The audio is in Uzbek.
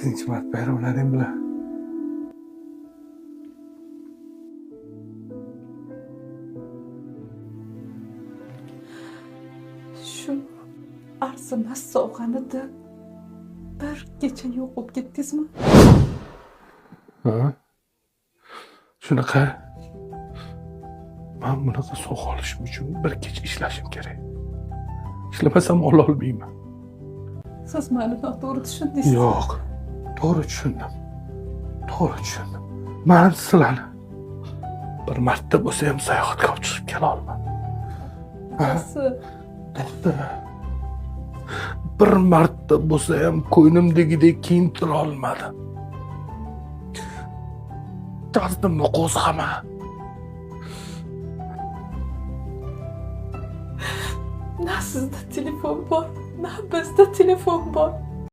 Tinch marta bayramlaring bilan. Shu arzimas sovg'anida bir kecha yo'q bo'lib ketdingizmi? Ha? Shunaqa. Men bunaqa sovg'a olishim uchun bir kecha ishlashim kerak. Ishlamasam ololmayman. Siz meni noto'g'ri tushundingiz. Yo'q. To'g'ri tushundim. Men sizlarni bir marta bo'lsa ham sayohatga olib chiqib kela olmadim. Nasıl? To'xta. Bir marta bo'lsa ham ko'ynimdagidek kiyintira olmadim. Dardimni qo'zg'ama. Na sizda telefon bor, na bizda telefon bor.